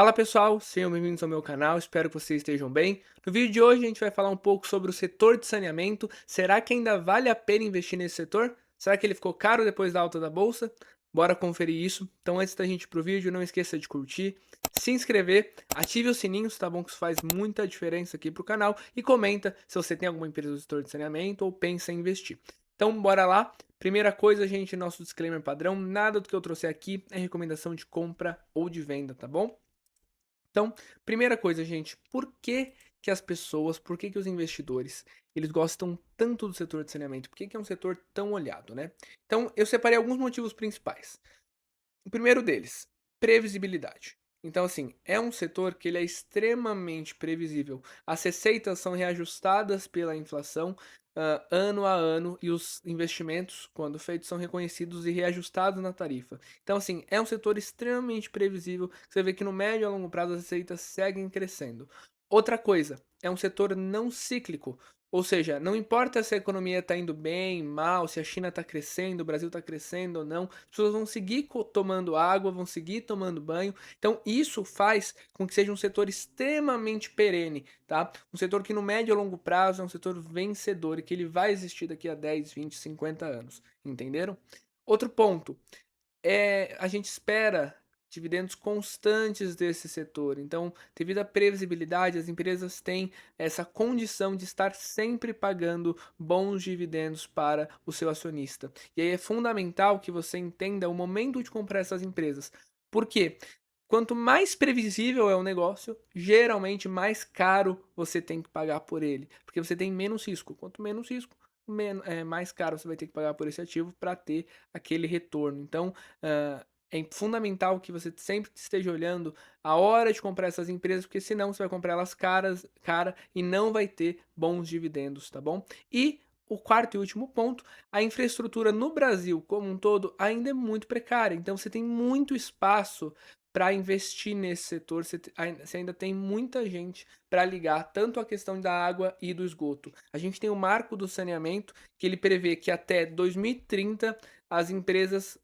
Fala pessoal, sejam bem-vindos ao meu canal, espero que vocês estejam bem. No vídeo de hoje a gente vai falar um pouco sobre o setor de saneamento. Será que ainda vale a pena investir nesse setor? Será que ele ficou caro depois da alta da bolsa? Bora conferir isso. Então antes da gente ir pro vídeo, não esqueça de curtir, se inscrever, ative os sininhos, tá bom? Que isso faz muita diferença aqui pro canal. E comenta se você tem alguma empresa do setor de saneamento ou pensa em investir. Então bora lá. Primeira coisa, gente, nosso disclaimer padrão, nada do que eu trouxe aqui é recomendação de compra ou de venda, tá bom? Então, primeira coisa, gente, por que as pessoas, por que os investidores, eles gostam tanto do setor de saneamento? Por que é um setor tão olhado, né? Então, eu separei alguns motivos principais. O primeiro deles, previsibilidade. Então, assim, é um setor que ele é extremamente previsível. As receitas são reajustadas pela inflação, ano a ano, e os investimentos, quando feitos, são reconhecidos e reajustados na tarifa. Então, assim, é um setor extremamente previsível. Você vê que no médio e a longo prazo as receitas seguem crescendo. Outra coisa, é um setor não cíclico. Ou seja, não importa se a economia está indo bem, mal, se a China está crescendo, o Brasil está crescendo ou não, as pessoas vão seguir tomando água, vão seguir tomando banho. Então, isso faz com que seja um setor extremamente perene, tá? Um setor que no médio e longo prazo é um setor vencedor e que ele vai existir daqui a 10, 20, 50 anos. Entenderam? Outro ponto, a gente espera dividendos constantes desse setor. Então, devido à previsibilidade, as empresas têm essa condição de estar sempre pagando bons dividendos para o seu acionista. E aí é fundamental que você entenda o momento de comprar essas empresas. Por quê? Quanto mais previsível é o negócio, geralmente mais caro você tem que pagar por ele, porque você tem menos risco. Quanto menos risco, mais caro você vai ter que pagar por esse ativo para ter aquele retorno. Então, é fundamental que você sempre esteja olhando a hora de comprar essas empresas, porque senão você vai comprar elas cara e não vai ter bons dividendos, tá bom? E o quarto e último ponto, a infraestrutura no Brasil como um todo ainda é muito precária, então você tem muito espaço para investir nesse setor, você ainda tem muita gente para ligar tanto a questão da água e do esgoto. A gente tem o marco do saneamento, que ele prevê que até 2030 as empresas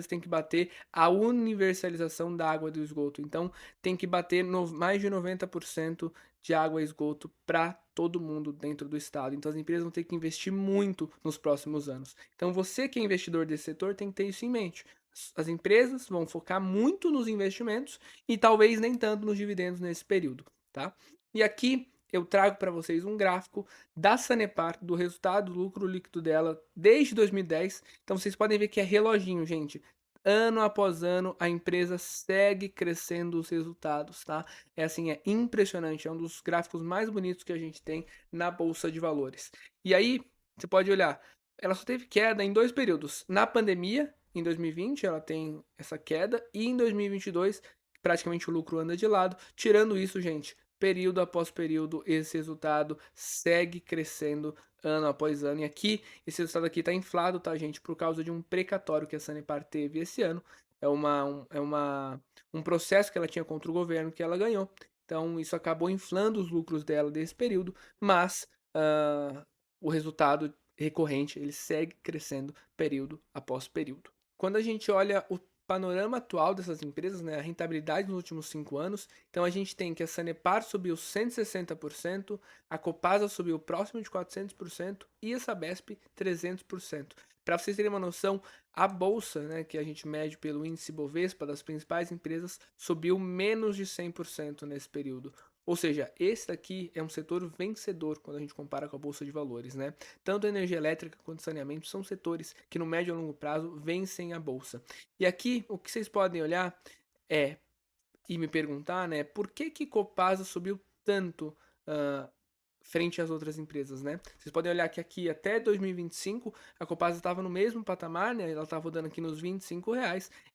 têm que bater a universalização da água e do esgoto. Então, tem que bater mais de 90% de água e esgoto para todo mundo dentro do estado. Então, as empresas vão ter que investir muito nos próximos anos. Então, você que é investidor desse setor tem que ter isso em mente. As empresas vão focar muito nos investimentos e talvez nem tanto nos dividendos nesse período, tá? E aqui eu trago para vocês um gráfico da Sanepar, do resultado do lucro líquido dela desde 2010. Então vocês podem ver que é reloginho, gente. Ano após ano, a empresa segue crescendo os resultados, tá? É assim, é impressionante, é um dos gráficos mais bonitos que a gente tem na bolsa de valores. E aí, você pode olhar, ela só teve queda em dois períodos. Na pandemia, em 2020, ela tem essa queda, e em 2022, praticamente o lucro anda de lado. Tirando isso, gente, período após período, esse resultado segue crescendo ano após ano. E aqui, esse resultado aqui está inflado, tá, gente? Por causa de um precatório que a Sanepar teve esse ano. Um processo que ela tinha contra o governo que ela ganhou. Então, isso acabou inflando os lucros dela desse período, mas o resultado recorrente, ele segue crescendo período após período. Quando a gente olha o panorama atual dessas empresas, né, a rentabilidade nos últimos 5 anos, então a gente tem que a Sanepar subiu 160%, a Copasa subiu próximo de 400% e a Sabesp 300%. Para vocês terem uma noção, a bolsa, né, que a gente mede pelo índice Bovespa das principais empresas, subiu menos de 100% nesse período. Ou seja, esse daqui é um setor vencedor quando a gente compara com a bolsa de valores, né? Tanto a energia elétrica quanto saneamento são setores que no médio e longo prazo vencem a bolsa. E aqui o que vocês podem olhar é e me perguntar, né, por que Copasa subiu tanto uh, frente às outras empresas, né? Vocês podem olhar que aqui até 2025 a Copasa estava no mesmo patamar, né? Ela estava rodando aqui nos R$ 25, e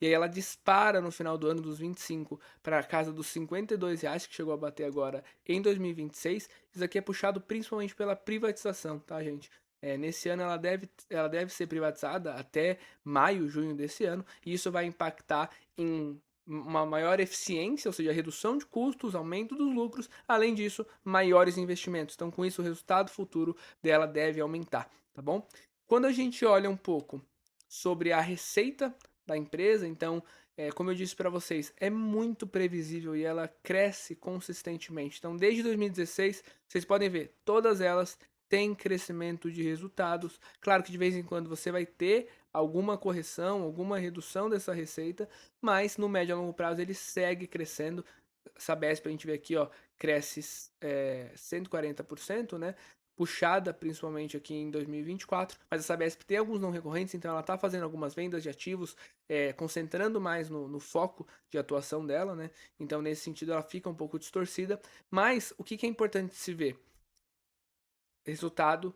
aí ela dispara no final do ano dos 25 para a casa dos R$ 52, que chegou a bater agora em 2026. Isso aqui é puxado principalmente pela privatização, tá, gente? Nesse ano ela deve ser privatizada até maio, junho desse ano, e isso vai impactar em uma maior eficiência, ou seja, redução de custos, aumento dos lucros, além disso, maiores investimentos. Então, com isso, o resultado futuro dela deve aumentar, tá bom? Quando a gente olha um pouco sobre a receita da empresa, então como eu disse para vocês, é muito previsível e ela cresce consistentemente. Então, desde 2016, vocês podem ver, todas elas têm crescimento de resultados. Claro que de vez em quando você vai ter alguma correção, alguma redução dessa receita, mas no médio e longo prazo ele segue crescendo. Sabesp, a gente vê aqui, ó, cresce 140%, né? Puxada principalmente aqui em 2024, mas a Sabesp tem alguns não recorrentes, então ela está fazendo algumas vendas de ativos, concentrando mais no foco de atuação dela, né? Então, nesse sentido, ela fica um pouco distorcida. Mas o que é importante se ver? Resultado,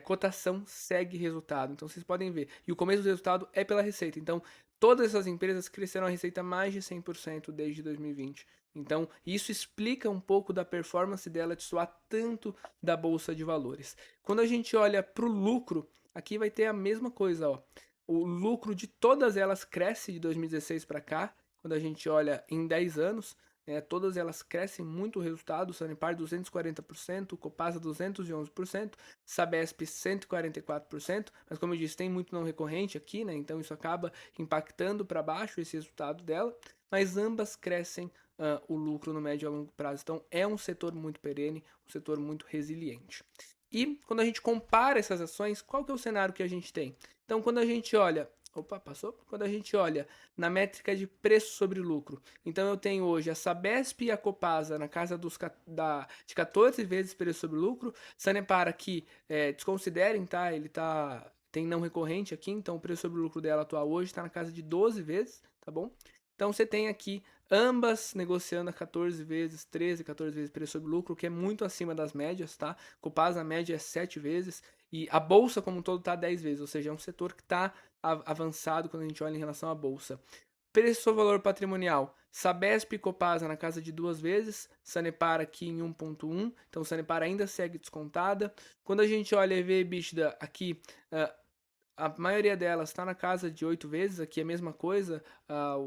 cotação segue resultado. Então vocês podem ver. E o começo do resultado é pela receita. Então, todas essas empresas cresceram a receita mais de 100% desde 2020. Então, isso explica um pouco da performance dela de soar tanto da bolsa de valores. Quando a gente olha para o lucro, aqui vai ter a mesma coisa, ó. O lucro de todas elas cresce de 2016 para cá, quando a gente olha em 10 anos. Todas elas crescem muito o resultado, Sanepar 240%, Copasa 211%, Sabesp 144%, mas como eu disse, tem muito não recorrente aqui, né? Então isso acaba impactando para baixo esse resultado dela, mas ambas crescem o lucro no médio e a longo prazo. Então é um setor muito perene, um setor muito resiliente. E quando a gente compara essas ações, qual que é o cenário que a gente tem? Então quando a gente olha, opa, passou? Quando a gente olha na métrica de preço sobre lucro, então eu tenho hoje a Sabesp e a Copasa na casa de 14 vezes preço sobre lucro. Sanepar aqui, desconsiderem, tá? Tem não recorrente aqui, então o preço sobre lucro dela atual hoje está na casa de 12 vezes, tá bom? Então você tem aqui ambas negociando a 14 vezes, 13, 14 vezes preço sobre lucro, que é muito acima das médias, tá? Copasa a média é 7 vezes e a bolsa como um todo está 10 vezes, ou seja, é um setor que está avançado quando a gente olha em relação à bolsa. Preço sobre valor patrimonial. Sabesp e Copasa na casa de 2 vezes, Sanepar aqui em 1,1, então Sanepar ainda segue descontada. Quando a gente olha EV EBITDA aqui, a maioria delas está na casa de 8 vezes, aqui é a mesma coisa,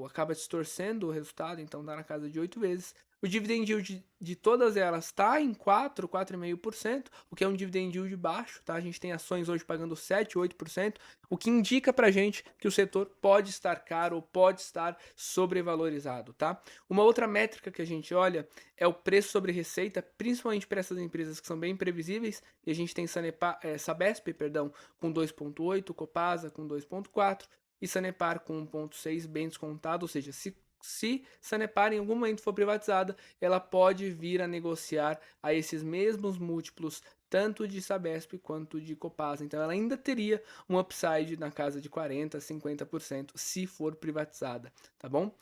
acaba distorcendo o resultado, então está na casa de 8 vezes. O dividend yield de todas elas está em 4, 4,5%, o que é um dividend yield baixo, tá? A gente tem ações hoje pagando 7, 8%, o que indica pra gente que o setor pode estar caro ou pode estar sobrevalorizado, tá? Uma outra métrica que a gente olha é o preço sobre receita, principalmente para essas empresas que são bem previsíveis, e a gente tem Sabesp, perdão, com 2,8, Copasa com 2,4 e Sanepar com 1,6 bem descontado, ou seja, se Sanepar em algum momento for privatizada, ela pode vir a negociar a esses mesmos múltiplos, tanto de Sabesp quanto de Copasa. Então ela ainda teria um upside na casa de 40%, 50% se for privatizada, tá bom?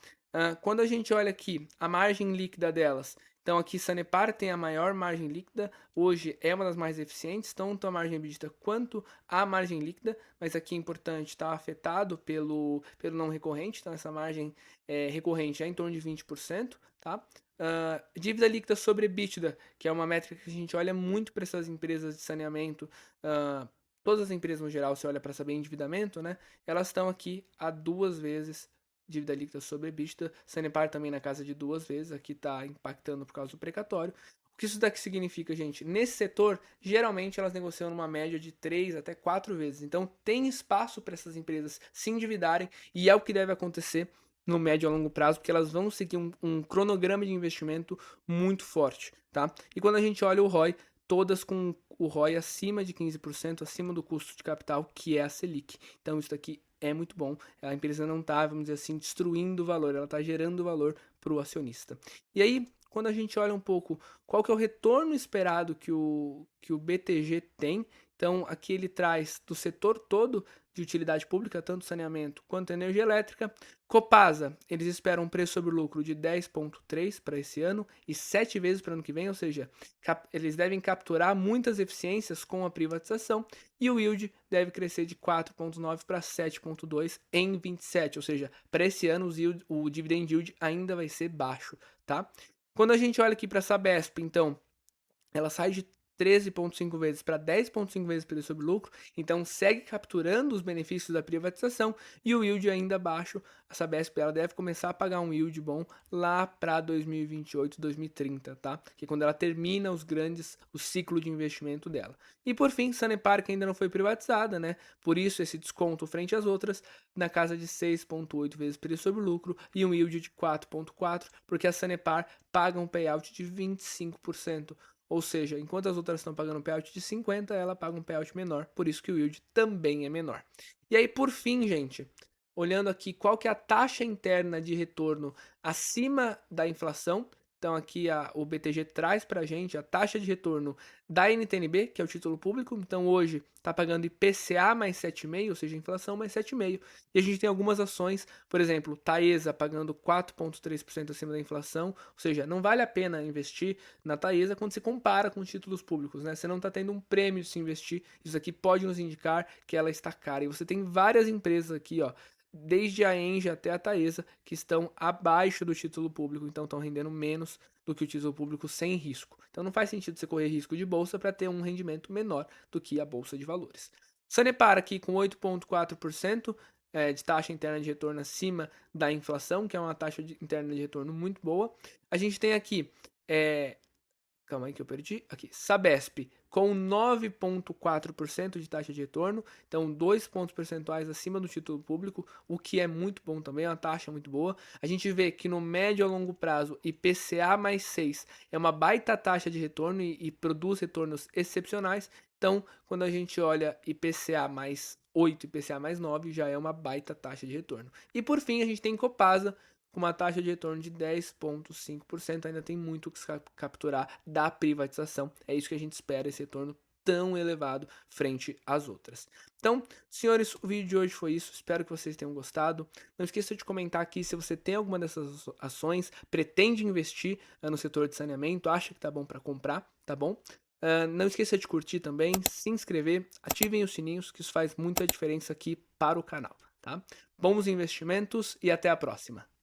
Quando a gente olha aqui a margem líquida delas, então aqui Sanepar tem a maior margem líquida, hoje é uma das mais eficientes, tanto a margem EBITDA quanto a margem líquida, mas aqui é importante, está afetado pelo não recorrente, então essa margem recorrente é em torno de 20%, tá? Dívida líquida sobre EBITDA, que é uma métrica que a gente olha muito para essas empresas de saneamento, todas as empresas no geral, você olha para saber endividamento, né? Elas estão aqui a 2 vezes dívida líquida sobre EBITDA, Sanepar também na casa de 2 vezes, aqui está impactando por causa do precatório. O que isso daqui significa, gente? Nesse setor, geralmente elas negociam numa média de 3 até 4 vezes. Então tem espaço para essas empresas se endividarem e é o que deve acontecer no médio a longo prazo, porque elas vão seguir um cronograma de investimento muito forte, tá? E quando a gente olha o ROI, todas com o ROI acima de 15%, acima do custo de capital, que é a Selic. Então isso daqui é muito bom. A empresa não está, vamos dizer assim, destruindo o valor, ela está gerando valor para o acionista. E aí, quando a gente olha um pouco qual que é o retorno esperado que o BTG tem, então aqui ele traz do setor todo de utilidade pública, tanto saneamento quanto energia elétrica. Copasa, eles esperam um preço sobre lucro de 10,3 para esse ano e 7 vezes para o ano que vem, ou seja, eles devem capturar muitas eficiências com a privatização e o yield deve crescer de 4,9 para 7,2 em 27, ou seja, para esse ano o dividend yield ainda vai ser baixo, tá? Quando a gente olha aqui para a Sabesp, então, ela sai de 13,5 vezes para 10,5 vezes preço sobre lucro, então segue capturando os benefícios da privatização e o yield ainda baixo. A Sabesp ela deve começar a pagar um yield bom lá para 2028, 2030, tá? Que é quando ela termina o ciclo de investimento dela. E por fim, Sanepar que ainda não foi privatizada, né? Por isso esse desconto frente às outras na casa de 6,8 vezes preço sobre lucro e um yield de 4,4, porque a Sanepar paga um payout de 25%. Ou seja, enquanto as outras estão pagando um payout de 50, ela paga um payout menor, por isso que o yield também é menor. E aí, por fim, gente, olhando aqui qual que é a taxa interna de retorno acima da inflação. Então aqui o BTG traz para a gente a taxa de retorno da NTNB, que é o título público. Então hoje está pagando IPCA mais 7,5, ou seja, inflação mais 7,5. E a gente tem algumas ações, por exemplo, Taesa pagando 4,3% acima da inflação, ou seja, não vale a pena investir na Taesa quando se compara com títulos públicos, né? Você não está tendo um prêmio de se investir, isso aqui pode nos indicar que ela está cara. E você tem várias empresas aqui, ó, desde a Engie até a Taesa, que estão abaixo do título público, então estão rendendo menos do que o título público sem risco. Então não faz sentido você correr risco de bolsa para ter um rendimento menor do que a bolsa de valores. Sanepar aqui com 8,4% de taxa interna de retorno acima da inflação, que é uma taxa interna de retorno muito boa. A gente tem aqui calma aí que eu perdi. Aqui, Sabesp com 9,4% de taxa de retorno, então 2 pontos percentuais acima do título público, o que é muito bom também, é uma taxa muito boa. A gente vê que no médio a longo prazo, IPCA mais 6 é uma baita taxa de retorno e produz retornos excepcionais. Então, quando a gente olha IPCA mais 8, IPCA mais 9, já é uma baita taxa de retorno. E por fim, a gente tem Copasa, com uma taxa de retorno de 10,5%, ainda tem muito que se capturar da privatização. É isso que a gente espera, esse retorno tão elevado frente às outras. Então, senhores, o vídeo de hoje foi isso. Espero que vocês tenham gostado. Não esqueça de comentar aqui se você tem alguma dessas ações, pretende investir no setor de saneamento, acha que tá bom para comprar, tá bom? Não esqueça de curtir também, se inscrever, ativem os sininhos, que isso faz muita diferença aqui para o canal, tá? Bons investimentos e até a próxima!